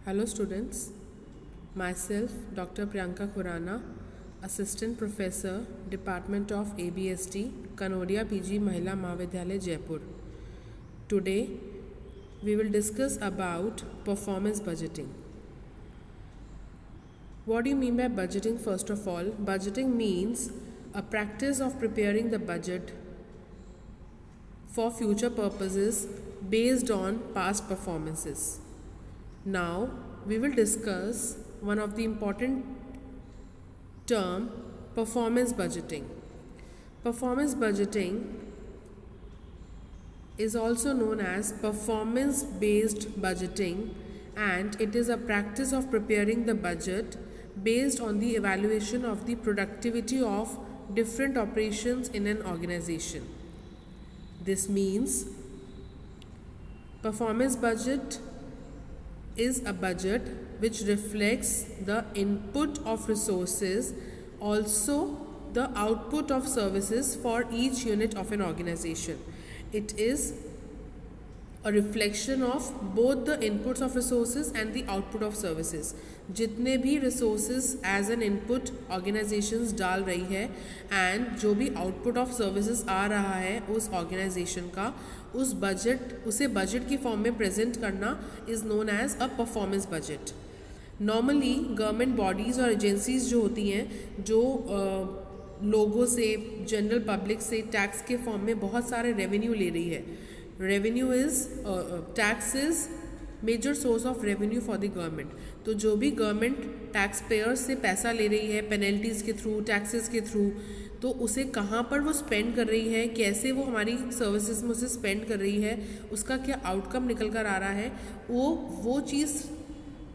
Hello students, myself Dr. Priyanka Khurana, Assistant Professor, Department of ABSD, Kanodia PG Mahila Mahavidyalaya, Jaipur. Today we will discuss about performance budgeting. What do you mean by budgeting? First of all, budgeting means a practice of preparing the budget for future purposes based on past performances. Now we will discuss one of the important term, performance budgeting. Performance budgeting is also known as performance based budgeting, and it is a practice of preparing the budget based on the evaluation of the productivity of different operations in an organization. This means performance budget is a budget which reflects the input of resources, also the output of services for each unit of an organization. It is a reflection of both the inputs of resources and the output of services. जितने भी resources as an input organizations डाल रही है and जो भी output of services आ रहा है उस organization का, उसे बजट की फॉर्म में प्रेजेंट करना is known as a performance budget. Normally government bodies और एजेंसीज जो होती हैं जो लोगों से, जनरल पब्लिक से टैक्स के फॉर्म में बहुत सारे रेवेन्यू ले रही है. Revenue is tax is major source of revenue for the government. तो जो भी गवर्नमेंट टैक्स पेयर्स से पैसा ले रही है पेनल्टीज़ के थ्रू, टैक्सेस के थ्रू, तो उसे कहाँ पर वो स्पेंड कर रही है, कैसे वो हमारी सर्विसेज में उसे स्पेंड कर रही है, उसका क्या आउटकम निकल कर आ रहा है, वो चीज़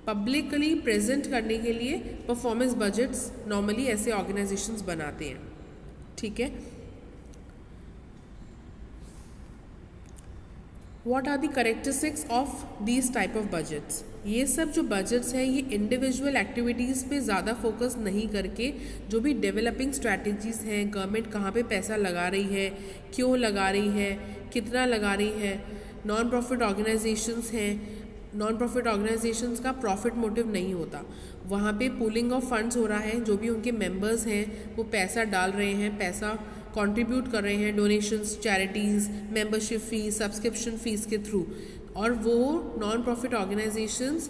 पब्लिकली प्रेजेंट करने के लिए परफॉर्मेंस बजट्स नॉर्मली ऐसे ऑर्गेनाइजेशंस बनाते हैं. ठीक है. What are the characteristics of these type of budgets? ये सब जो बजट्स हैं ये इंडिविजुअल एक्टिविटीज़ पे ज़्यादा फोकस नहीं करके जो भी डेवलपिंग स्ट्रैटेजीज़ हैं, गवर्नमेंट कहाँ पे पैसा लगा रही है, क्यों लगा रही है, कितना लगा रही है, नॉन प्रॉफिट ऑर्गेनाइजेशंस हैं, नॉन प्रॉफिट ऑर्गेनाइजेशंस का प्रॉफिट मोटिव नहीं होता. वहाँ पे पूलिंग ऑफ फंड्स हो रहा है, जो भी उनके मेंबर्स हैं वो पैसा डाल रहे हैं, पैसा कंट्रीब्यूट कर रहे हैं, donations, charities, membership fees, subscription fees के थ्रू, और वो non profit organisations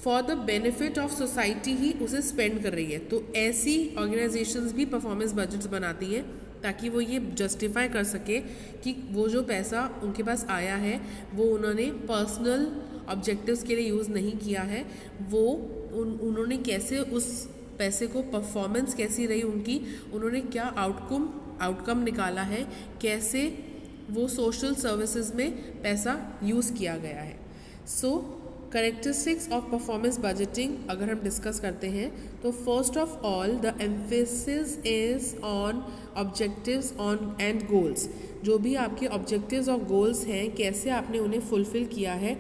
for the benefit of society ही उसे स्पेंड कर रही है. तो ऐसी ऑर्गेनाइजेशंस भी परफॉर्मेंस बजट्स बनाती हैं ताकि वो ये जस्टिफाई कर सके कि वो जो पैसा उनके पास आया है वो उन्होंने पर्सनल ऑब्जेक्टिव्स के लिए यूज़ नहीं किया है, वो उन्होंने कैसे उस पैसे को, परफॉर्मेंस कैसी रही उनकी, उन्होंने क्या आउटकम निकाला है, कैसे वो सोशल सर्विसेज में पैसा यूज़ किया गया है. सो कैरेक्टरिस्टिक्स ऑफ परफॉर्मेंस बजटिंग अगर हम डिस्कस करते हैं तो first of all the emphasis is on objectives on and goals. जो भी आपके ऑब्जेक्टिव्स और गोल्स हैं, कैसे आपने उन्हें फुलफ़िल किया है,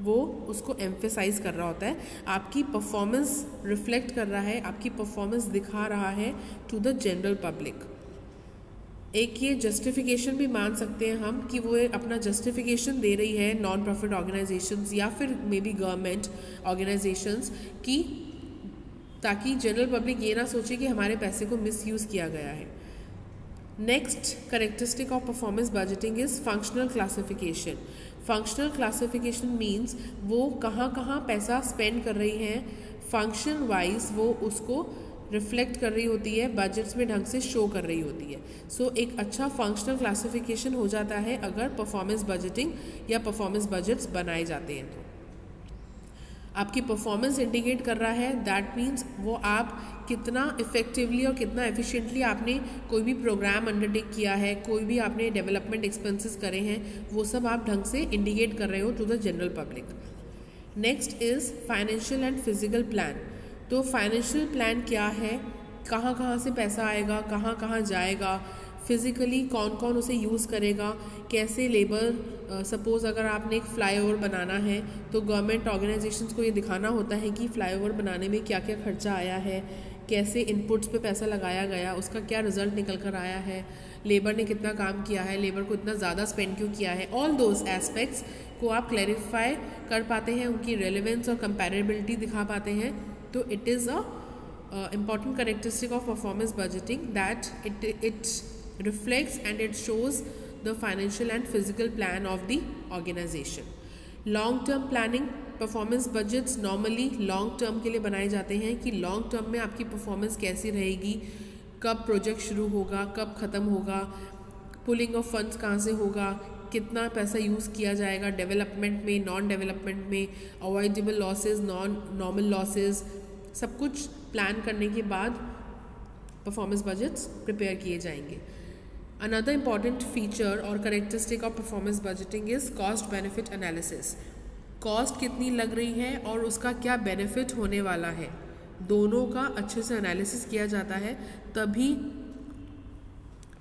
वो उसको एम्फेसाइज कर रहा होता है. आपकी परफॉर्मेंस रिफ्लेक्ट कर रहा है, आपकी परफॉर्मेंस दिखा रहा है टू द जनरल पब्लिक. एक ये जस्टिफिकेशन भी मान सकते हैं हम कि वो अपना जस्टिफिकेशन दे रही है नॉन प्रॉफिट ऑर्गेनाइजेशंस या फिर मे बी गवर्नमेंट ऑर्गेनाइजेशंस की, ताकि जनरल पब्लिक ये ना सोचे कि हमारे पैसे को मिसयूज़ किया गया है. Next characteristic of performance budgeting is functional classification. Functional classification means वो कहाँ कहाँ पैसा स्पेंड कर रही हैं, फंक्शन वाइज वो उसको रिफ्लेक्ट कर रही होती है, बजट्स में ढंग से शो कर रही होती है. सो एक अच्छा फंक्शनल क्लासिफिकेशन हो जाता है अगर परफॉर्मेंस बजटिंग या परफॉर्मेंस बजट्स बनाए जाते हैं. तो आपकी परफॉर्मेंस इंडिकेट कर रहा है, दैट मीन्स वो आप कितना इफ़ेक्टिवली और कितना एफिशिएंटली आपने कोई भी प्रोग्राम अंडरटेक किया है, कोई भी आपने डेवलपमेंट एक्सपेंसेस करे हैं, वो सब आप ढंग से इंडिकेट कर रहे हो to the general public. Next is financial and physical plan. तो फाइनेंशियल प्लान क्या है, कहाँ कहाँ से पैसा आएगा, कहाँ कहाँ जाएगा, फिज़िकली कौन कौन उसे यूज़ करेगा, कैसे लेबर, सपोज़ अगर आपने एक फ़्लाईओवर बनाना है तो गवर्नमेंट ऑर्गेनाइजेशंस को ये दिखाना होता है कि फ़्लाईओवर बनाने में क्या क्या खर्चा आया है, कैसे इनपुट्स पे पैसा लगाया गया, उसका क्या रिजल्ट निकल कर आया है, लेबर ने कितना काम किया है, लेबर को इतना ज़्यादा स्पेंड क्यों किया है, ऑल दोज एस्पेक्ट्स को आप क्लैरिफाई कर पाते हैं, उनकी रेलेवेंस और कंपैरेबिलिटी दिखा पाते हैं. तो it is a important characteristic of performance budgeting that it reflects and it shows the financial and physical plan of the organization. long term planning, performance budgets normally long term के लिए बनाए जाते हैं कि long term में आपकी performance कैसी रहेगी, कब प्रोजेक्ट शुरू होगा, कब ख़त्म होगा, पुलिंग ऑफ फंड्स कहाँ से होगा, कितना पैसा यूज़ किया जाएगा डेवलपमेंट में, नॉन डेवलपमेंट में, avoidable losses, non normal losses, सब कुछ प्लान करने के बाद परफॉर्मेंस बजट्स प्रिपेयर किए जाएंगे. अनदर इम्पॉर्टेंट फीचर और characteristic of performance budgeting is cost benefit analysis. Cost कितनी लग रही है और उसका क्या बेनिफिट होने वाला है, दोनों का अच्छे से एनालिसिस किया जाता है, तभी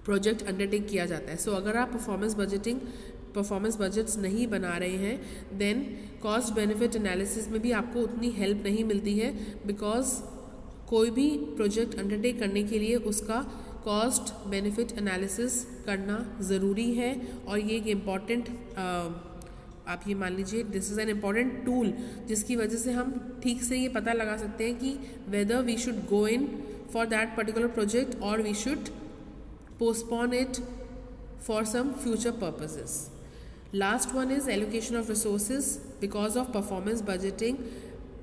प्रोजेक्ट अंडरटेक किया जाता है. सो अगर आप परफॉर्मेंस बजट्स नहीं बना रहे हैं, देन कॉस्ट बेनिफिट एनालिसिस में भी आपको उतनी हेल्प नहीं मिलती है, बिकॉज कोई भी प्रोजेक्ट अंडरटेक करने के लिए उसका कॉस्ट बेनिफिट एनालिसिस करना ज़रूरी है. और ये एक इम्पॉर्टेंट आप ये मान लीजिए this is an important tool जिसकी वजह से हम ठीक से ये पता लगा सकते हैं कि whether we should go in for that particular project और we should postpone it for some future purposes. Last one is allocation of resources. Because of performance budgeting,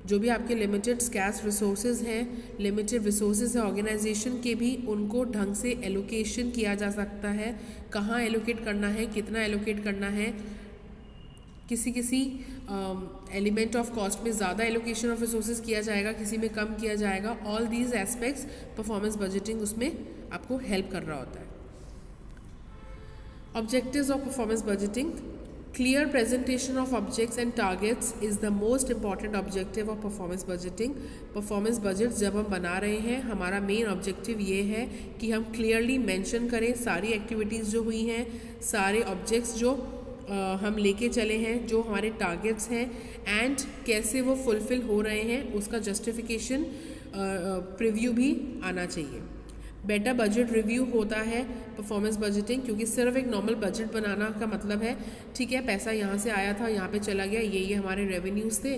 जो भी आपके लिमिटेड स्कैर्स रिसोर्सेज हैं, लिमिटेड रिसोर्सेज है organisation के भी, उनको ढंग से एलोकेशन किया जा सकता है. कहाँ एलोकेट करना है, कितना एलोकेट करना है, किसी एलिमेंट ऑफ कॉस्ट में ज़्यादा एलोकेशन ऑफ रिसोर्सेज किया जाएगा, किसी में कम किया जाएगा. All these aspects performance budgeting उसमें आपको हेल्प कर रहा होता है. Objectives of performance budgeting. Clear presentation of objects and targets is the most important objective of performance budgeting. Performance budget जब हम बना रहे हैं, हमारा मेन ऑब्जेक्टिव ये है कि हम क्लियरली मेंशन करें सारी एक्टिविटीज़ जो हुई हैं, सारे ऑब्जेक्ट्स जो हम लेके चले हैं, जो हमारे टारगेट्स हैं, एंड कैसे वो फुलफिल हो रहे हैं, उसका जस्टिफिकेशन प्रीव्यू भी आना चाहिए. बेटर बजट रिव्यू होता है परफॉर्मेंस बजटिंग, क्योंकि सिर्फ एक नॉर्मल बजट बनाना का मतलब है ठीक है पैसा यहाँ से आया था, यहाँ पे चला गया, ये हमारे रेवेन्यूज़ थे,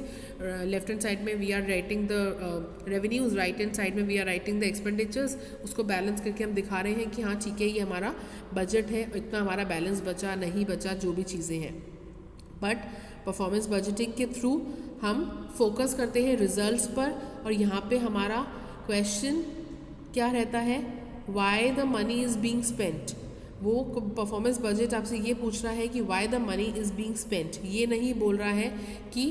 लेफ्ट हैंड साइड में we are writing the revenues, right hand side में we are writing the expenditures. उसको बैलेंस करके हम दिखा रहे हैं कि हाँ ठीक है ये हमारा बजट है, इतना हमारा बैलेंस बचा नहीं बचा, जो भी चीज़ें हैं. बट परफॉर्मेंस बजटिंग के थ्रू हम फोकस करते हैं रिजल्ट्स पर, और यहाँ पे हमारा क्वेश्चन क्या रहता है, why the money is being spent. वो परफॉर्मेंस बजट आपसे ये पूछ रहा है कि why the money is being spent. ये नहीं बोल रहा है कि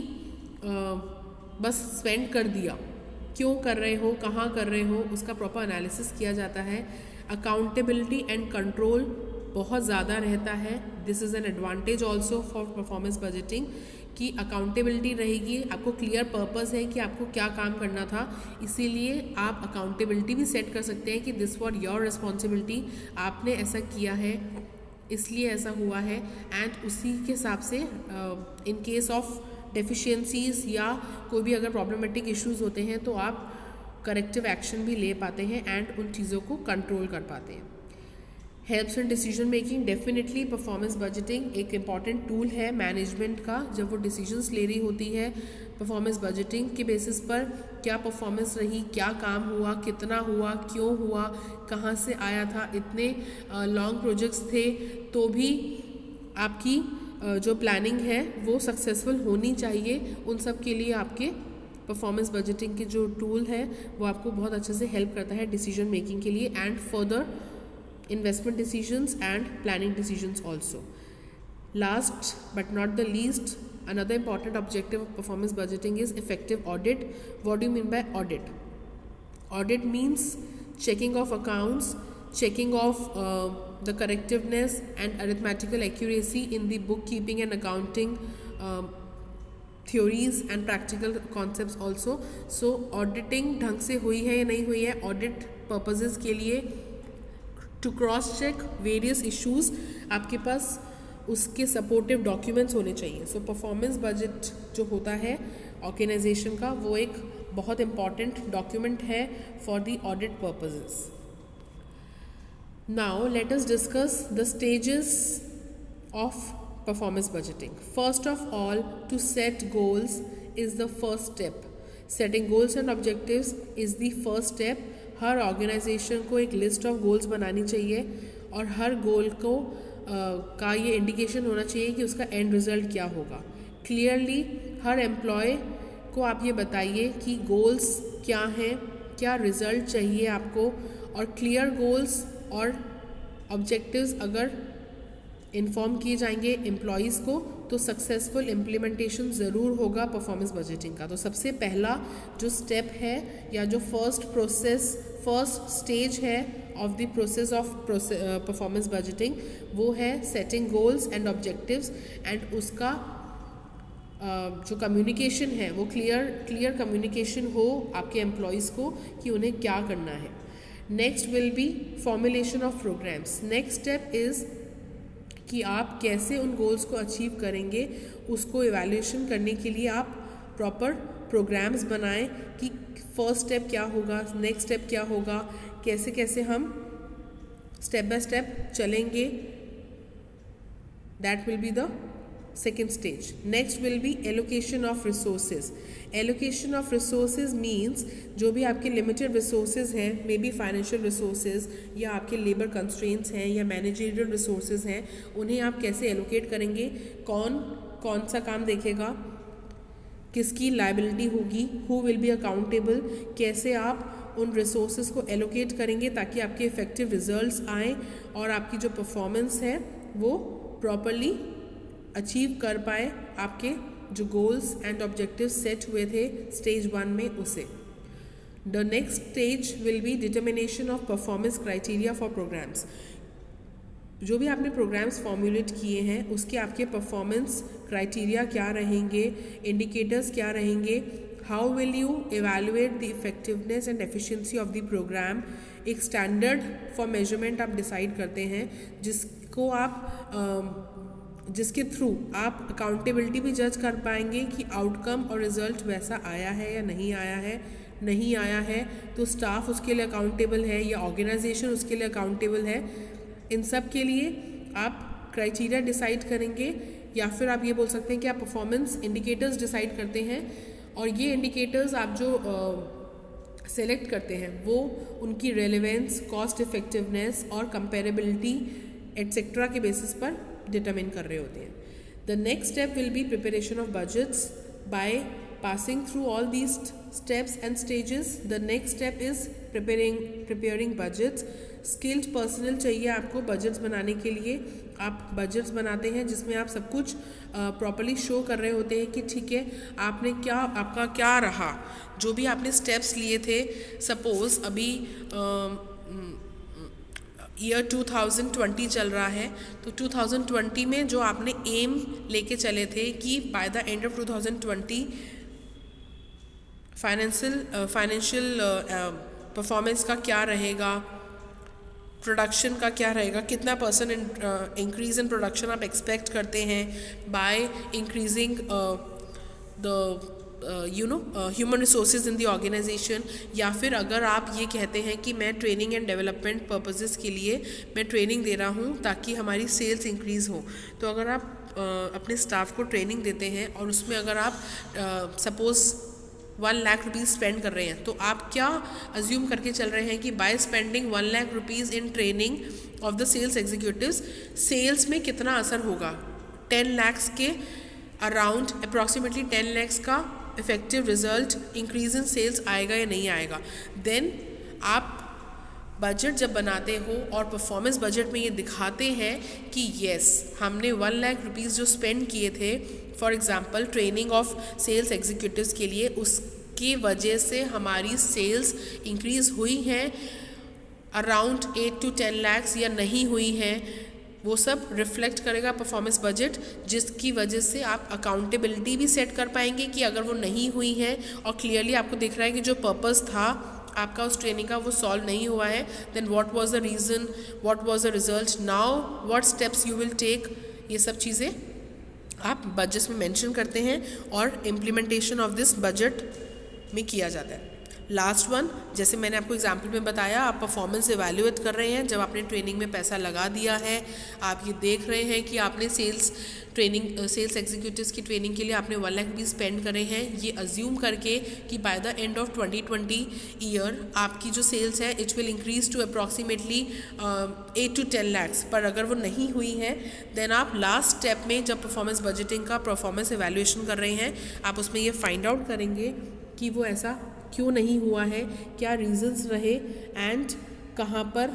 बस स्पेंड कर दिया, क्यों कर रहे हो, कहाँ कर रहे हो, उसका प्रॉपर एनालिसिस किया जाता है. अकाउंटेबिलिटी एंड कंट्रोल बहुत ज़्यादा रहता है. This is an advantage also for performance budgeting कि अकाउंटेबिलिटी रहेगी, आपको क्लियर पर्पस है कि आपको क्या काम करना था, इसीलिए आप अकाउंटेबिलिटी भी सेट कर सकते हैं कि दिस फॉर योर रिस्पॉन्सिबिलिटी, आपने ऐसा किया है इसलिए ऐसा हुआ है. एंड उसी के हिसाब से इन केस ऑफ डेफिशिएंसीज या कोई भी अगर प्रॉब्लमेटिक इश्यूज होते हैं तो आप करेक्टिव एक्शन भी ले पाते हैं एंड उन चीज़ों को कंट्रोल कर पाते हैं. Helps in decision making. Definitely performance budgeting एक इम्पॉर्टेंट टूल है मैनेजमेंट का, जब वो डिसीजंस ले रही होती है परफॉर्मेंस बजटिंग के बेसिस पर, क्या परफॉर्मेंस रही, क्या काम हुआ, कितना हुआ, क्यों हुआ, कहाँ से आया था. इतने लॉन्ग प्रोजेक्ट्स थे तो भी आपकी जो प्लानिंग है वो सक्सेसफुल होनी चाहिए. उन सब के लिए आपके परफॉर्मेंस बजटिंग के जो टूल है वो आपको बहुत अच्छे से हेल्प करता है डिसीजन मेकिंग के लिए and further investment decisions and planning decisions also. Last but not the least, another important objective of performance budgeting is effective audit. What do you mean by audit? Audit means checking of accounts, checking of the correctiveness and arithmetical accuracy in the bookkeeping and accounting theories and practical concepts also. So auditing ढंग से हुई है या नहीं हुई है, audit purposes के लिए to cross check various issues, आपके पास उसके सपोर्टिव डॉक्यूमेंट्स होने चाहिए. सो परफॉर्मेंस बजट जो होता है ऑर्गेनाइजेशन का, वो एक बहुत इम्पॉर्टेंट डॉक्यूमेंट है for the audit purposes. Now let us discuss the stages of performance budgeting. First of all, to set goals is the first step. Setting goals and objectives is the first step. हर organisation को एक list of goals बनानी चाहिए और हर गोल को का ये indication होना चाहिए कि उसका एंड रिजल्ट क्या होगा. क्लियरली हर एम्प्लॉय को आप ये बताइए कि गोल्स क्या हैं, क्या रिजल्ट चाहिए आपको, और क्लियर गोल्स और ऑब्जेक्टिव्स अगर इन्फॉर्म किए जाएंगे एम्प्लॉयज़ को तो सक्सेसफुल इम्प्लीमेंटेशन ज़रूर होगा परफॉर्मेंस बजटिंग का. तो सबसे पहला जो स्टेप है या जो फर्स्ट स्टेज है of the process of performance budgeting वो है setting goals and objectives. And उसका जो कम्युनिकेशन है वो क्लियर कम्युनिकेशन हो आपके एम्प्लॉयज़ को कि उन्हें क्या करना है. Next will be formulation of programmes. Next step is कि आप कैसे उन गोल्स को अचीव करेंगे, उसको इवैल्यूएशन करने के लिए आप प्रॉपर प्रोग्राम्स बनाएं कि फर्स्ट स्टेप क्या होगा, नेक्स्ट स्टेप क्या होगा, कैसे कैसे हम स्टेप बाय स्टेप चलेंगे. That will be the second stage. Next will be allocation of resources. Allocation of resources means जो भी आपके limited resources हैं, मे बी फाइनेंशियल resources या आपके लेबर constraints हैं या मैनेजरियल resources हैं, उन्हें आप कैसे allocate करेंगे, कौन सा काम देखेगा, किसकी liability होगी, who will be accountable, कैसे आप उन resources को allocate करेंगे ताकि आपके effective results आएँ और आपकी जो performance है वो properly अचीव कर पाए आपके जो गोल्स एंड ऑब्जेक्टिव सेट हुए थे स्टेज 1 में उसे. The next stage will be determination of performance criteria for programs. जो भी आपने प्रोग्राम्स फॉर्मुलेट किए हैं उसके आपके परफॉर्मेंस क्राइटेरिया क्या रहेंगे, इंडिकेटर्स क्या रहेंगे, how will you evaluate the effectiveness and efficiency of the program. एक स्टैंडर्ड फॉर मेजरमेंट आप डिसाइड करते हैं जिसके थ्रू आप अकाउंटेबिलिटी भी जज कर पाएंगे कि आउटकम और रिजल्ट वैसा आया है या नहीं आया है तो स्टाफ उसके लिए अकाउंटेबल है या ऑर्गेनाइजेशन उसके लिए अकाउंटेबल है. इन सब के लिए आप क्राइटेरिया डिसाइड करेंगे या फिर आप ये बोल सकते हैं कि आप परफॉर्मेंस इंडिकेटर्स डिसाइड करते हैं और ये इंडिकेटर्स आप जो सेलेक्ट करते हैं वो उनकी रेलेवेंस, कॉस्ट इफेक्टिवनेस और कंपेरेबिलिटी एटसेट्रा के बेसिस पर डिटरमिन कर रहे होते हैं. The next step will be preparation of budgets. By passing through all these steps and stages the next step is preparing budgets. Skilled personal चाहिए आपको budgets बनाने के लिए. आप बजट्स बनाते हैं जिसमें आप सब कुछ प्रॉपर्ली शो कर रहे होते हैं कि ठीक है आपका क्या रहा, जो भी आपने स्टेप्स लिए थे. सपोज अभी ईयर 2020 चल रहा है तो 2020 में जो आपने एम लेके चले थे कि by the end of 2020 financial performance का क्या रहेगा, प्रोडक्शन का क्या रहेगा, कितना % इंक्रीज इन प्रोडक्शन आप एक्सपेक्ट करते हैं by increasing the human resources in the organisation. या फिर अगर आप ये कहते हैं कि मैं ट्रेनिंग एंड डेवलपमेंट पर्पसेस के लिए मैं ट्रेनिंग दे रहा हूँ ताकि हमारी सेल्स इंक्रीज़ हो, तो अगर आप अपने स्टाफ को ट्रेनिंग देते हैं और उसमें अगर आप सपोज़ 1 लाख रुपीज़ स्पेंड कर रहे हैं तो आप क्या अज्यूम करके चल रहे हैं कि by spending 1 lakh rupees in training of the sales executives sales में कितना असर होगा. 10 lakhs के अराउंड अप्रॉक्सीमेटली 10 lakhs का effective result increase in sales आएगा या नहीं आएगा. देन आप बजट जब बनाते हो और परफॉर्मेंस बजट में ये दिखाते हैं कि येस हमने 1 लाख रुपीज़ जो स्पेंड किए थे for example training of sales executives के लिए, उसकी वजह से हमारी सेल्स इंक्रीज़ हुई हैं अराउंड 8 to 10 lakhs या नहीं हुई हैं, वो सब रिफ्लेक्ट करेगा परफॉर्मेंस बजट, जिसकी वजह से आप अकाउंटेबिलिटी भी सेट कर पाएंगे कि अगर वो नहीं हुई है और क्लियरली आपको दिख रहा है कि जो पर्पस था आपका उस ट्रेनिंग का वो सॉल्व नहीं हुआ है, then what was the reason, what was the result, now what steps you will take. ये सब चीज़ें आप बजट में मेंशन करते हैं और इम्प्लीमेंटेशन ऑफ दिस बजट में किया जाता है। लास्ट वन, जैसे मैंने आपको एग्जाम्पल में बताया, आप परफॉर्मेंस एवेल्यूएट कर रहे हैं। जब आपने ट्रेनिंग में पैसा लगा दिया है, आप ये देख रहे हैं कि आपने सेल्स एग्जीक्यूटिव्स की ट्रेनिंग के लिए आपने 1 लाख रुपीज़ स्पेंड करे हैं, ये अज्यूम करके कि by the end of 2020 year आपकी जो सेल्स है it will increase to approximately 8 to 10 lakhs। पर अगर वो नहीं हुई है देन आप लास्ट स्टेप में जब परफॉर्मेंस बजटिंग का परफॉर्मेंस एवेल्यूएशन कर रहे हैं, आप उसमें ये फाइंड आउट करेंगे कि वो ऐसा क्यों नहीं हुआ है, क्या रीजंस रहे एंड कहाँ पर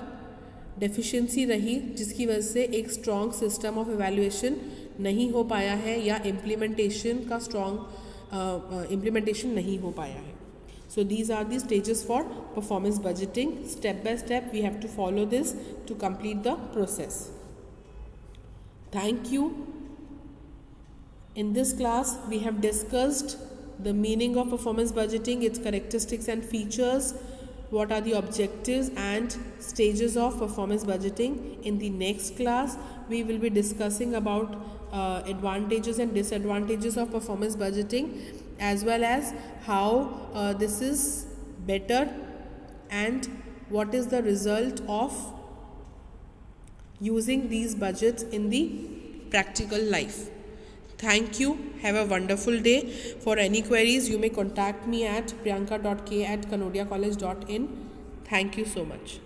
डेफिशिएंसी रही जिसकी वजह से एक स्ट्रॉन्ग सिस्टम ऑफ एवेल्यूएशन नहीं हो पाया है या इम्प्लीमेंटेशन का स्ट्रॉन्ग इम्प्लीमेंटेशन नहीं हो पाया है। So these are the stages for performance budgeting. Step by step we have to follow this to complete the process. Thank you. In this class, we have discussed the meaning of performance budgeting, its characteristics and features, what are the objectives and stages of performance budgeting. In the next class, we will be discussing about advantages and disadvantages of performance budgeting, as well as how this is better and what is the result of using these budgets in the practical life. Thank you. Have a wonderful day. For any queries, you may contact me at priyanka.k@kanodiacollege.in. Thank you so much.